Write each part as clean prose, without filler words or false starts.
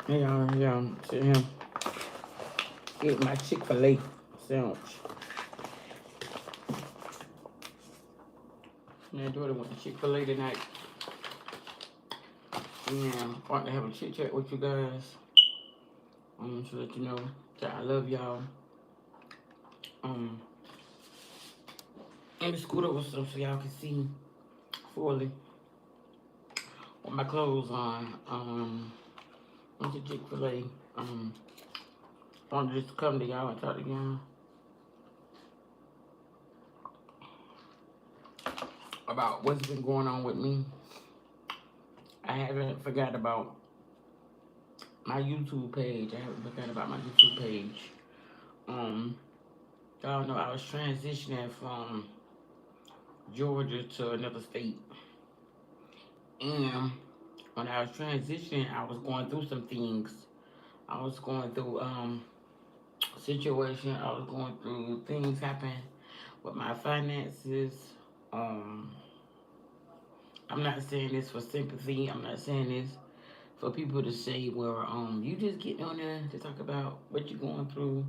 Yeah, see him eat my Chick-fil-A sandwich. My daughter went to Chick-fil-A tonight. Yeah, I want to have a chit chat with you guys. To let you know that I love y'all. Um, and the scooter was so y'all can see fully with my clothes on. Went to Chick-fil-A. Wanted just to come to y'all and talk to y'all about what's been going on with me. I haven't forgot about my YouTube page. I haven't forgot about my YouTube page. Um, y'all know I was transitioning from Georgia to another state. And when I was transitioning, I was going through some things. I was going through situation. I was going through things happen with my finances. Um, I'm not saying this for sympathy. I'm not saying this for people to say, well, you just get on there to talk about what you're going through.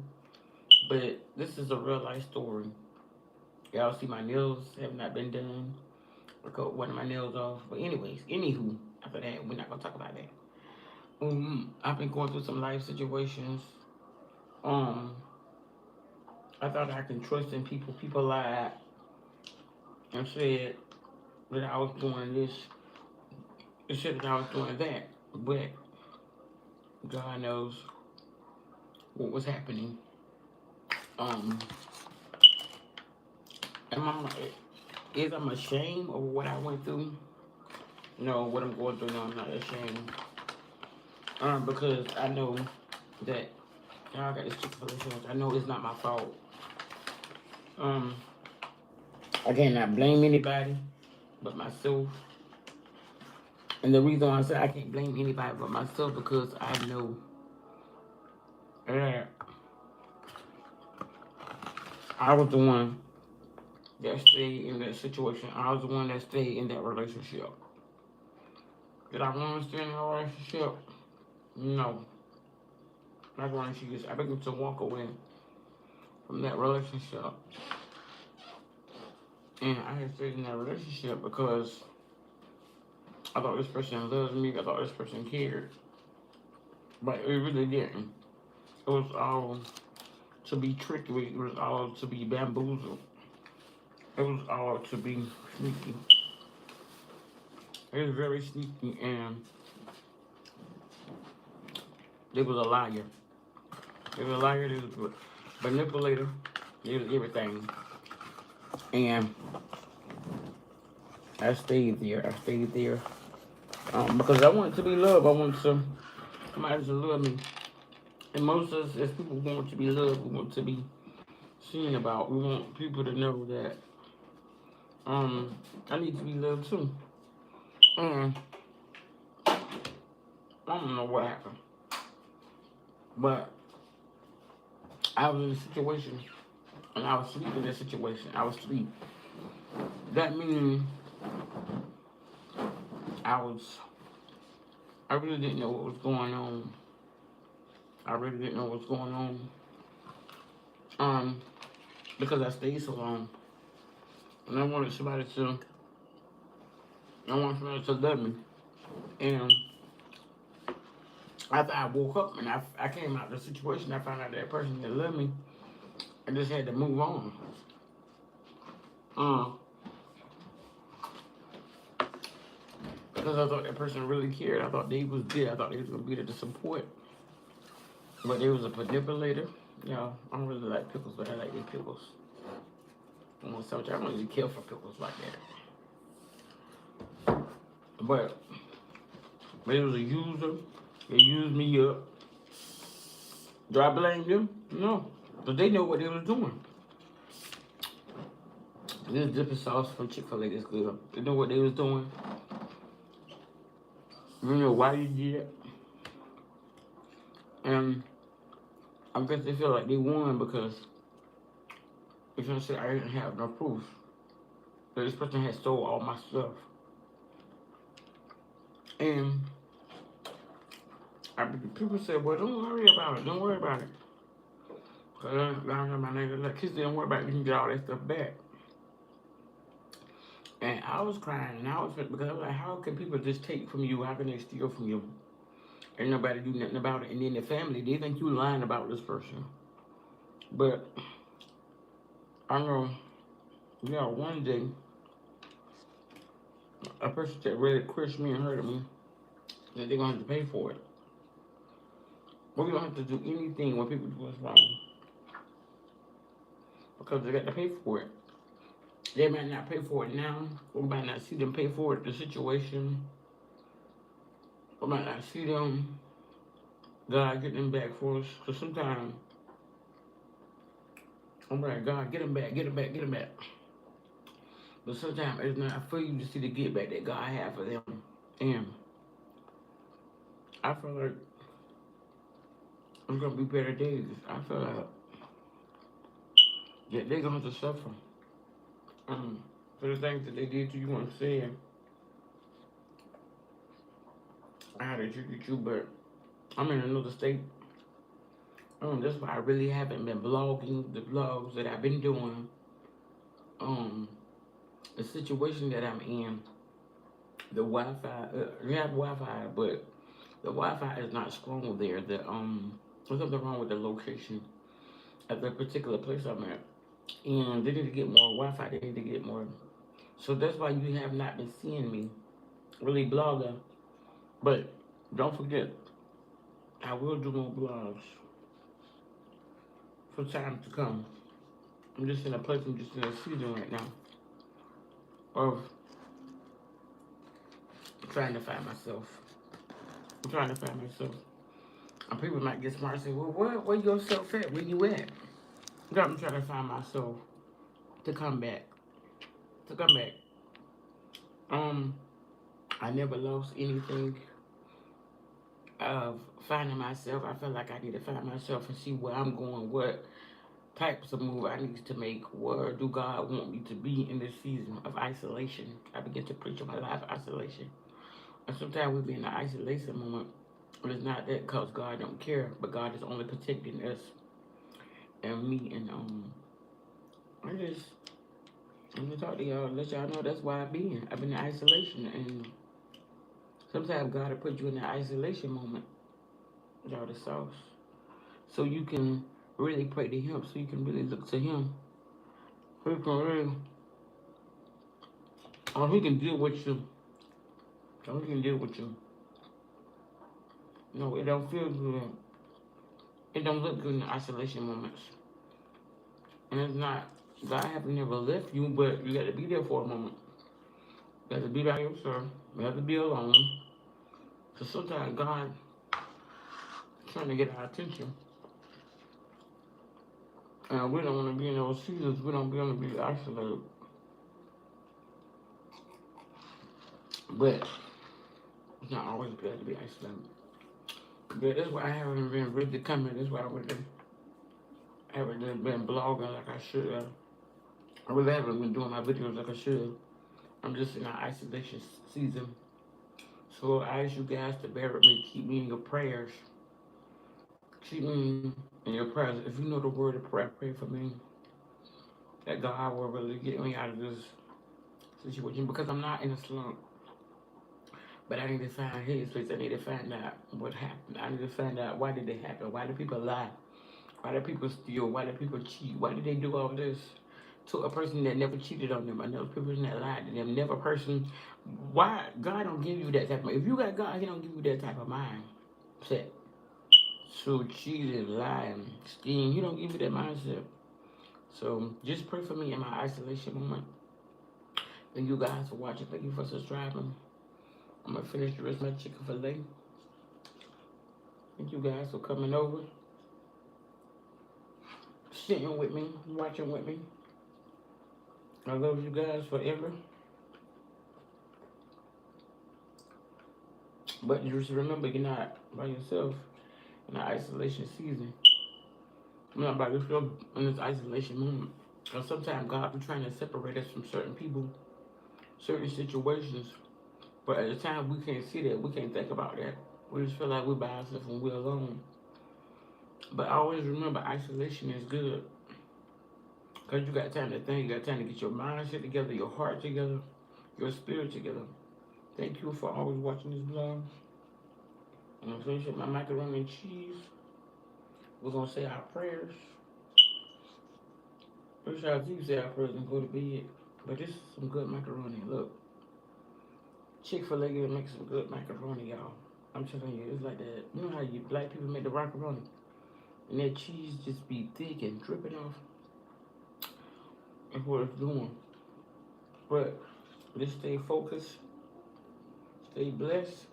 But this is a real life story. Y'all see my nails have not been done. I cut one of my nails off. But anyways, anywho, after that, we're not gonna talk about that. I've been going through some life situations. Um, I thought I could trust in people. People lied and said that I was doing this. They said that I was doing that. But God knows what was happening. Um, am I, is I'm ashamed of what I went through? No, what I'm going through, no, I'm not ashamed. Because I know that y'all got this Chick-fil-A insurance. I know it's not my fault. Um, I cannot blame anybody but myself. And the reason why I say I can't blame anybody but myself because I know that I was the one that stayed in that situation. I was the one that stayed in that relationship. Did I want to stay in a relationship? No. My going to I began to walk away from that relationship. And I had stayed in that relationship because I thought this person loved me. I thought this person cared. But it really didn't. It was all to be trickery. It was all to be bamboozled. It was all to be sneaky. It was very sneaky and they was a liar. They was a liar, they was a manipulator, they was everything. And I stayed there. I stayed there. Because I wanted to be loved. I wanted somebody to love me. And most of us as people want to be loved, we want to be seen about. We want people to know that I need to be loved too. And I don't know what happened. But I was in a situation and I was asleep in that situation. I was asleep. That means I was I really didn't know what was going on. I really didn't know what was going on. Um, because I stayed so long. And I wanted somebody to love me. And after I woke up and I came out of the situation, I found out that person that loved me. I just had to move on. Um, because I thought that person really cared. I thought they was there. I thought they was gonna be there to support. But they was a manipulator. You know, I don't really like pickles, but I like these pickles. I don't really care for pickles like that. But they was a user. They used me up. Do I blame them? No. But they know what they was doing. This dipping sauce from Chick-fil-A is good. They know what they was doing. You know why you did it. And I guess they feel like they won because they gonna say I didn't have no proof that this person had stole all my stuff. And People say, well, don't worry about it. Don't worry about it. Cause I know my nigga, like, kids don't worry about it. You can get all that stuff back. And I was crying, and I was because I was like, how can people just take from you? How can they steal from you? And nobody do nothing about it. And then the family, they think you lying about this person. But I know, one day, a person that really crushed me and hurted me, that they're gonna have to pay for it. But we don't have to do anything when people do us wrong because they got to pay for it. They might not pay for it now. We might not see them pay for it. The situation. We might not see them. God get them back for us. Because sometimes I'm like, God, get them back, get them back, get them back. But sometimes it's not for you to see the get back that God has for them. And I feel like it's gonna be better days. I feel like that they're gonna have to suffer for the things that they did to you and said how they treated you. But I'm in another state. That's why I really haven't been blogging the blogs that I've been doing. Um, the situation that I'm in, the Wi-Fi, we have Wi-Fi, but the Wi-Fi is not strong there. There's something wrong with the location at the particular place I'm at, and they need to get more Wi-Fi. They need to get more. So that's why you have not been seeing me really blogging. But don't forget, I will do more blogs for time to come. I'm just in a place. I'm just in a season right now of trying to find myself. I'm trying to find myself. And people might get smart and say, well, where yourself at? Where you at? I'm trying to find myself to come back. To come back. Um, I never lost anything of finding myself. I feel like I need to find myself and see where I'm going, what types of move I need to make. Where do God want me to be in this season of isolation? I begin to preach on my life isolation. And sometimes we be in an isolation moment. But it's not that because God don't care, but God is only protecting us and me. And I just I'm gonna talk to y'all, let y'all know that's why I've been in isolation. And sometimes God will put you in that isolation moment, y'all, the sauce, so you can really pray to Him, so you can really look to Him. He can really, He can deal with you. He can deal with you. No, it don't feel good. It don't look good in the isolation moments. And it's not, God haven't never left you, but you got to be there for a moment. You got to be by yourself. You have to be alone. So sometimes God trying to get our attention. And we don't want to be in those seasons. We don't want to be isolated. But it's not always good to be isolated. But that's why I haven't been really coming. That's why I haven't been blogging like I should have. I really haven't been doing my videos like I should. I'm just in an isolation season. So I ask you guys to bear with me. Keep me in your prayers. Keep me in your prayers. If you know the word of prayer, pray for me. That God will really get me out of this situation because I'm not in a slump. But I need to find his place. I need to find out what happened. I need to find out why did it happen? Why do people lie? Why do people steal? Why do people cheat? Why did they do all this to a person that never cheated on them? Another person that lied to them. Never person. Why God don't give you that type of? If you got God, He don't give you that type of mindset. So cheat and lie and scheme. He don't give you that mindset. So just pray for me in my isolation moment. Thank you guys for watching. Thank you for subscribing. I'm gonna finish the rest of my chicken fillet. Thank you guys for coming over, sitting with me, watching with me. I love you guys forever. But just remember, you're not by yourself in the isolation season. You're not by yourself in this isolation moment. Because sometimes God be trying to separate us from certain people, certain situations. But at the time, we can't see that. We can't think about that. We just feel like we're by ourselves and we're alone. But always remember, isolation is good. Because you got time to think, you got time to get your mindset together, your heart together, your spirit together. Thank you for always watching this vlog. I'm going to finish up my macaroni and cheese. We're going to say our prayers. First, I'll you say our prayers and go to bed. But this is some good macaroni. Look, Chick-fil-A makes some good macaroni, y'all. I'm telling you, it's like that. You know how you black people make the macaroni? And that cheese just be thick and dripping off. That's what it's doing. But just stay focused, stay blessed.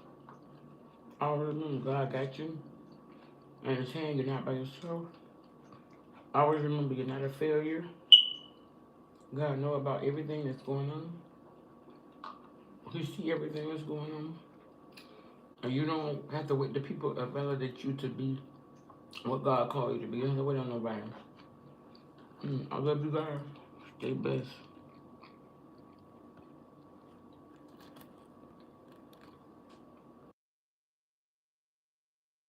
Always remember God got you. And His hand, you're not by yourself. Always remember you're not a failure. God know about everything that's going on. He see everything that's going on. And you don't have to wait the people to validate you to be what God called you to be. You don't have to wait on nobody. I love you guys. Stay blessed.